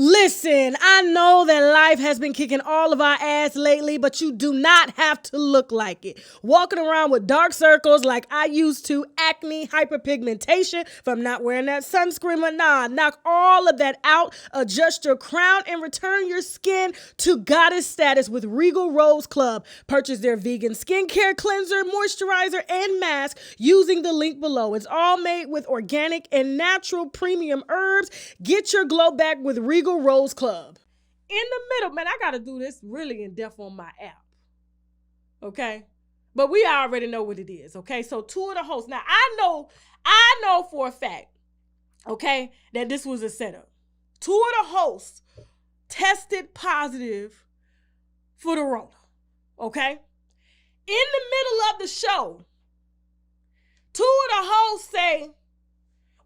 Listen, I know that life has been kicking all of our ass lately, but you do not have to look like it. Walking around with dark circles like I used to, acne, hyperpigmentation from not wearing that sunscreen, but knock all of that out, adjust your crown, and return your skin to goddess status with Regal Rose Club. Purchase their vegan skincare cleanser, moisturizer, and mask using the link below. It's all made with organic and natural premium herbs. Get your glow back with Regal Rose Club. In the middle, man, I got to do this really in depth on my app. Okay? But we already know what it is, okay? So two of the hosts. Now, I know for a fact, okay, that this was a setup. Two of the hosts tested positive for the Rona, okay? In the middle of the show, two of the hosts say,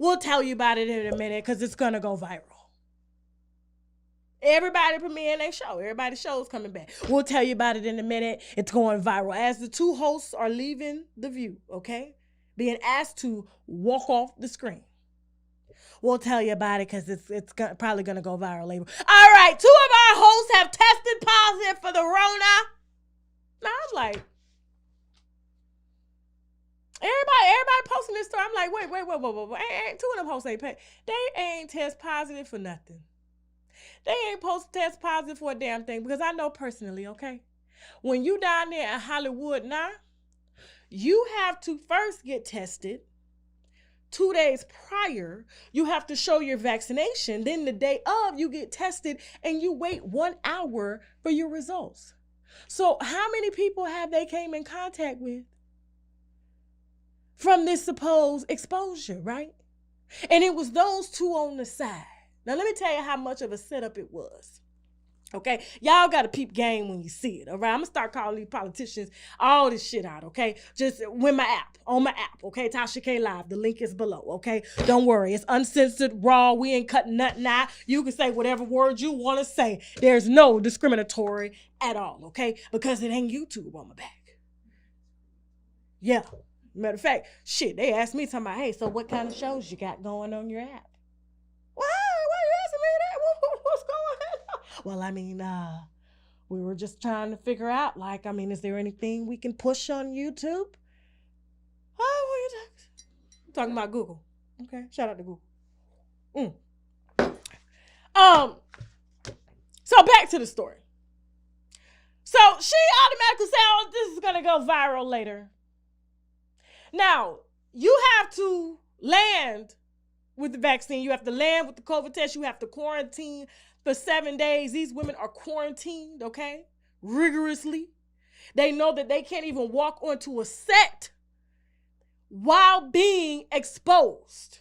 we'll tell you about it in a minute because it's going to go viral. Everybody premiering their show. Everybody's show's coming back. We'll tell you about it in a minute. It's going viral. As the two hosts are leaving the view, okay? Being asked to walk off the screen. We'll tell you about it because it's probably going to go viral later. All right, two of our hosts have tested positive for the Rona. Now, I'm like, everybody posting this story. I'm like, wait. Ain't two of them hosts ain't paid. They ain't test positive for nothing. They ain't supposed to test positive for a damn thing because I know personally, okay? When you down there in Hollywood now, you have to first get tested. 2 days prior, you have to show your vaccination. Then the day of, you get tested and you wait 1 hour for your results. So how many people have they came in contact with from this supposed exposure, right? And it was those two on the side. Now, let me tell you how much of a setup it was. Okay? Y'all got to peep game when you see it, all right? I'm going to start calling these politicians all this shit out, okay? Just on my app, okay? Tasha K Live. The link is below, okay? Don't worry. It's uncensored, raw. We ain't cutting nothing out. You can say whatever word you want to say. There's no discriminatory at all, okay? Because it ain't YouTube on my back. Yeah. Matter of fact, shit, they asked me, talking about, hey, so what kind of shows you got going on your app? Why you asking me that? What's going on? Well, I mean, we were just trying to figure out, like, I mean, is there anything we can push on YouTube? Oh, what are you talking about? Google. Okay, shout out to Google. So back to the story. So she automatically said, oh, this is going to go viral later. Now, you have to land with the vaccine. You have to land with the COVID test. You have to quarantine for 7 days. These women are quarantined, okay, rigorously. They know that they can't even walk onto a set while being exposed.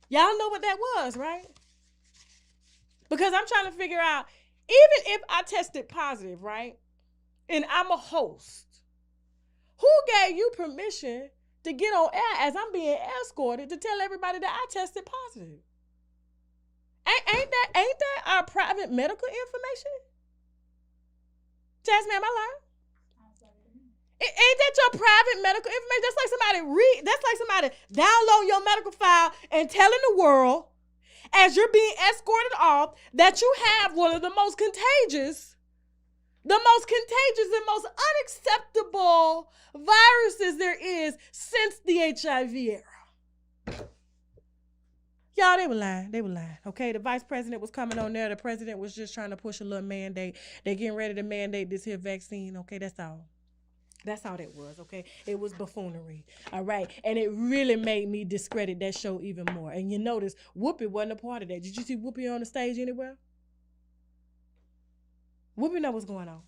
Y'all know what that was, right? Because I'm trying to figure out, even if I tested positive, right, and I'm a host, who gave you permission to get on air as I'm being escorted to tell everybody that I tested positive? Ain't that our private medical information? Jasmine, am I lying? Ain't that your private medical information? That's like somebody download your medical file and telling the world as you're being escorted off that you have one of the most contagious and most unacceptable viruses there is since the HIV era. Y'all, they were lying. Okay, the vice president was coming on there. The president was just trying to push a little mandate. They getting ready to mandate this here vaccine. Okay, that's all. That's all that was, okay? It was buffoonery, all right? And it really made me discredit that show even more. And you notice, Whoopi wasn't a part of that. Did you see Whoopi on the stage anywhere? Whoopi know what's going on.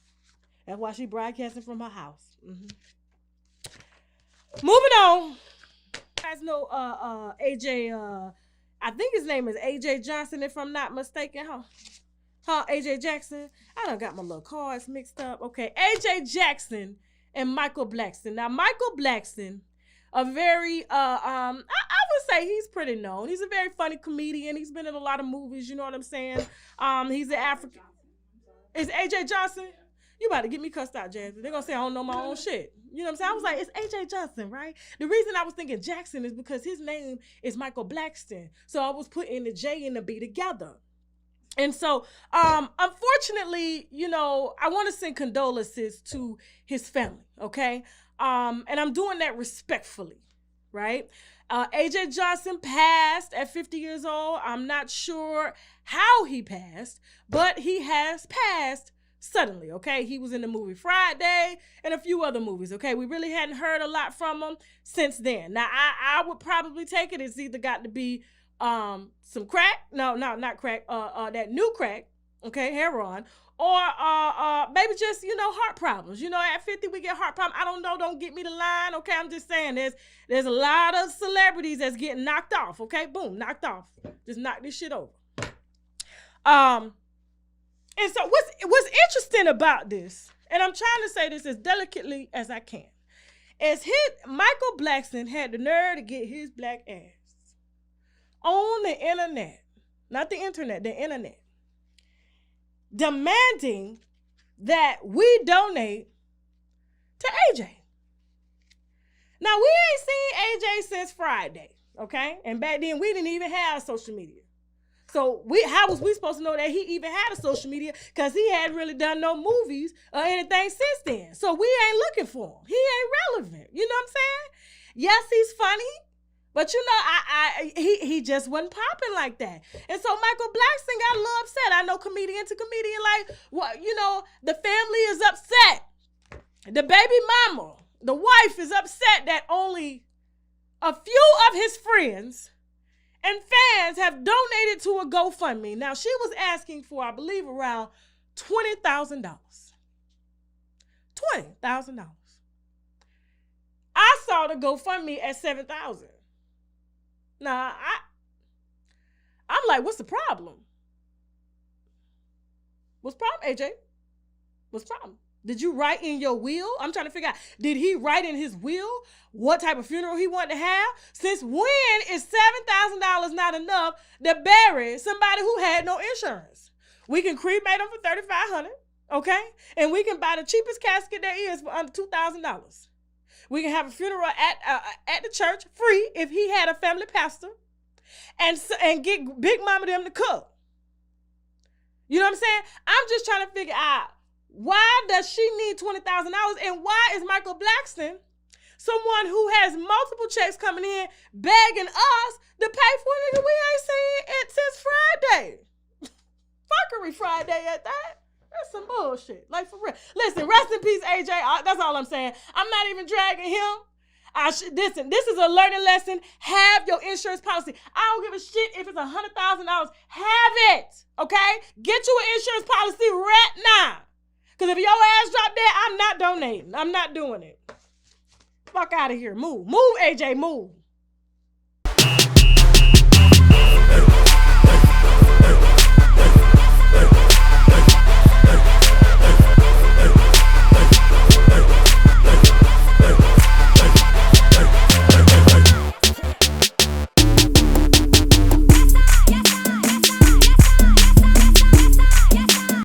That's why she broadcasting from her house. Mm-hmm. Moving on. You guys know AJ, I think his name is AJ Johnson, if I'm not mistaken, huh? AJ Jackson? I done got my little cards mixed up. Okay, AJ Jackson and Michael Blackson. Now, Michael Blackson, a very, I would say he's pretty known. He's a very funny comedian. He's been in a lot of movies, you know what I'm saying? He's an African. Is AJ Johnson? You about to get me cussed out, Jasmine. They're going to say I don't know my own shit. You know what I'm saying? I was like, it's AJ Johnson, right? The reason I was thinking Jackson is because his name is Michael Blackson. So I was putting the J and the B together. And so, unfortunately, I want to send condolences to his family, okay? And I'm doing that respectfully, right? AJ Johnson passed at 50 years old. I'm not sure how he passed, but he has passed suddenly, okay? He was in the movie Friday and a few other movies, okay? We really hadn't heard a lot from him since then. Now, I would probably take it. It's either got to be some crack, no, not crack, that new crack, okay, heroin, or maybe just, heart problems. At 50 we get heart problems. I don't know, don't get me the line, okay? I'm just saying there's a lot of celebrities that's getting knocked off, okay? Boom, knocked off. Just knock this shit over. And so what's interesting about this, and I'm trying to say this as delicately as I can, is Michael Blackson had the nerve to get his black ass on the internet, not the internet, the internet, demanding that we donate to AJ. Now, we ain't seen AJ since Friday, okay? And back then, we didn't even have social media. So how was we supposed to know that he even had a social media? Because he hadn't really done no movies or anything since then. So we ain't looking for him. He ain't relevant. You know what I'm saying? Yes, he's funny. But he just wasn't popping like that. And so Michael Blackson got a little upset. I know comedian to comedian, like, well, the family is upset. The baby mama, the wife is upset that only a few of his friends and fans have donated to a GoFundMe. Now, she was asking for, I believe, around $20,000. $20,000. I saw the GoFundMe at $7,000. Now, I'm like, what's the problem? What's the problem, AJ? What's the problem? Did you write in your will? I'm trying to figure out, did he write in his will what type of funeral he wanted to have? Since when is $7,000 not enough to bury somebody who had no insurance? We can cremate them for $3,500, okay? And we can buy the cheapest casket there is for under $2,000. We can have a funeral at the church free if he had a family pastor, and get Big Mama them to cook. You know what I'm saying? I'm just trying to figure out, why does she need $20,000, and why is Michael Blackson someone who has multiple checks coming in begging us to pay for it? We ain't seen it since Friday. Fuckery Friday at that. That's some bullshit. Like, for real. Listen, rest in peace, AJ. That's all I'm saying. I'm not even dragging him. Listen, this is a learning lesson. Have your insurance policy. I don't give a shit if it's $100,000. Have it, okay? Get you an insurance policy right now. Because if your ass drop dead, I'm not donating. I'm not doing it. Fuck out of here. Move. Move, AJ. Move.